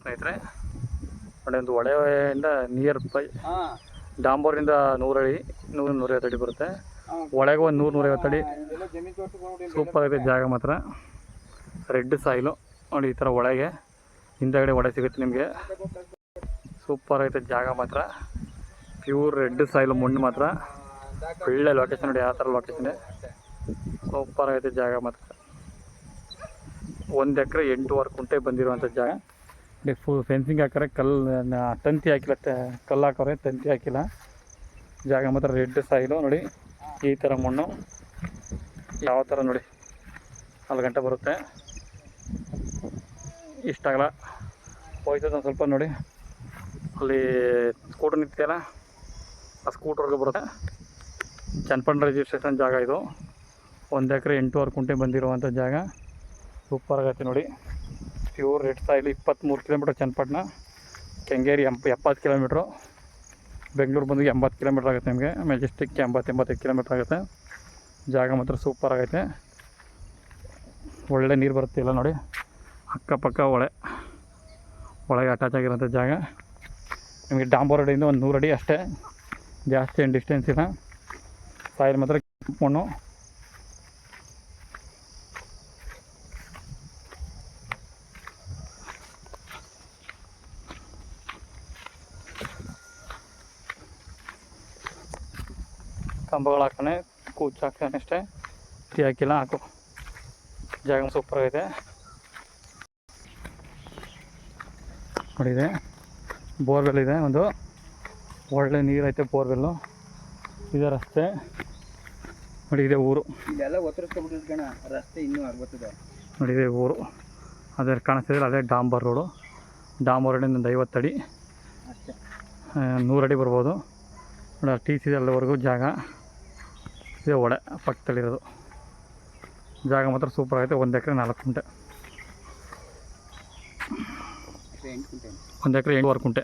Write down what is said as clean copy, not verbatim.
ಸ್ನೇಹಿತರೆ ನೋಡಿ, ಒಂದು ಹೊಳೆಯಿಂದ ನಿಯರ್ ಬೈ ಡಾಂಬೋರಿಂದ 100 ಅಡಿ 150 ಅಡಿ ಬರುತ್ತೆ. ಒಳಗೆ ಒಂದು 100-150 ಅಡಿ. ಸೂಪರ್ ಆಗಿದೆ ಜಾಗ ಮಾತ್ರ. ರೆಡ್ ಸಾಯಿಲು ನೋಡಿ, ಈ ಥರ ಒಳಗೆ ಹಿಂದಗಡೆ ಒಡೆ ಸಿಗುತ್ತೆ ನಿಮಗೆ. ಸೂಪರ್ ಐತೆ ಜಾಗ ಮಾತ್ರ. ಪ್ಯೂರ್ ರೆಡ್ ಸಾಯಿಲು ಮಣ್ಣು ಮಾತ್ರ. ಒಳ್ಳೆ ಲೊಕೇಶನ್ ನೋಡಿ, ಯಾವ ಥರ ಲೊಕೇಶನ್ ಇದೆ. ಸೂಪರ್ ಆಗೈತೆ ಜಾಗ ಮಾತ್ರ. 1 ಎಕರೆ 8 ಕುಂಟೆ ಬಂದಿರುವಂಥ ಜಾಗ. ಫುಲ್ ಫೆನ್ಸಿಂಗ್ ಹಾಕಿದ್ರೆ ತಂತಿ ಹಾಕಿಲ್ಲ, ಕಲ್ಲು ಹಾಕೋರೆ, ತಂತಿ ಹಾಕಿಲ್ಲ. ಜಾಗ ಮಾತ್ರ ರೆಡ್ ಸಾಯಿಲು ನೋಡಿ, ಈ ಥರ ಮಣ್ಣು ಯಾವ ಥರ ನೋಡಿ 4 ಗಂಟೆ ಬರುತ್ತೆ. ಇಷ್ಟಾಗಲ್ಲ ಹೋಯ್ತದ ಒಂದು ಸ್ವಲ್ಪ ನೋಡಿ. ಅಲ್ಲಿ ಸ್ಕೂಟರ್ ನಿಂತಿದೆಯಲ್ಲ, ಆ ಸ್ಕೂಟರ್ಗೆ ಬರುತ್ತೆ. ಚನ್ನಪಟ್ಟಣ ರಿಜಿಸ್ಟ್ರೇಷನ್ ಜಾಗ ಇದು. 1 ಎಕರೆ 8 ಕುಂಟೆ ಬಂದಿರುವಂಥ ಜಾಗ. ಸೂಪರ್ ಆಗೈತೆ ನೋಡಿ. Pure red soil. 23 kilometre Channapatna. Kengeri 70 kilometre. Bengaluru ಬಂದು 80 ಕಿಲೋಮೀಟ್ರ್ ಆಗುತ್ತೆ ನಿಮಗೆ. ಮೆಜೆಸ್ಟಿಕ್ಗೆ 80-85 ಕಿಲೋಮೀಟ್ರ್ ಆಗುತ್ತೆ. ಜಾಗ ಮಾತ್ರ ಸೂಪರ್ ಆಗೈತೆ. ಒಳ್ಳೆ ನೀರು ಬರುತ್ತೆ ಇಲ್ಲ ನೋಡಿ. ಅಕ್ಕಪಕ್ಕ ಒಳಗೆ ಅಟ್ಯಾಚ್ ಆಗಿರೋಂಥ ಜಾಗ. ನಿಮಗೆ ಡಾಂಬರ್ ರೋಡಿಂದ ಒಂದು 100 ಅಡಿ ಅಷ್ಟೇ, ಜಾಸ್ತಿ ಏನು ಡಿಸ್ಟೆನ್ಸ್ ಇಲ್ಲ. ಸಾಯಿಲ್ ಮಾತ್ರ ಮಣ್ಣು. ಕಂಬಗಳು ಹಾಕೋಣ, ಕೂಚು ಹಾಕ್ತಾನೆ ಅಷ್ಟೇ, ಟೀ ಹಾಕಿಲ್ಲ ಹಾಕು. ಜಾಗ ಸೂಪರ್ ಆಗಿದೆ ನೋಡಿದೆ. ಬೋರ್ವೆಲ್ ಇದೆ, ಒಂದು ಒಳ್ಳೆ ನೀರೈತೆ ಬೋರ್ವೆಲ್ಲು. ಇದೆ ರಸ್ತೆ ನೋಡಿ, ಇದೆ ಊರು. ರಸ್ತೆ ಇನ್ನೂ ಆಗ್ಬರ್ತದೆ ನೋಡಿ, ಇದೆ ಊರು. ಅದೇ ಕಾಣಿಸ್ತಿದ್ರೆ ಅದೇ ಡಾಂಬರ್ ರೋಡು. ಡಾಂಬರ್ ರೋಡಿಂದ ಒಂದು 50 ಅಡಿ, 100 ಅಡಿ ಬರ್ಬೋದು ನೋಡಿ. ಟಿ ಸಿ ಅಲ್ಲಿವರೆಗೂ ಜಾಗ ಇದೆ. ಒಡೆ ಪಕ್ಕದಲ್ಲಿರೋದು ಜಾಗ ಮಾತ್ರ ಸೂಪರ್ ಆಗುತ್ತೆ. 1 ಎಕರೆ 4 ಕುಂಟೆ, 1 ಎಕರೆ 8 ಕುಂಟೆ.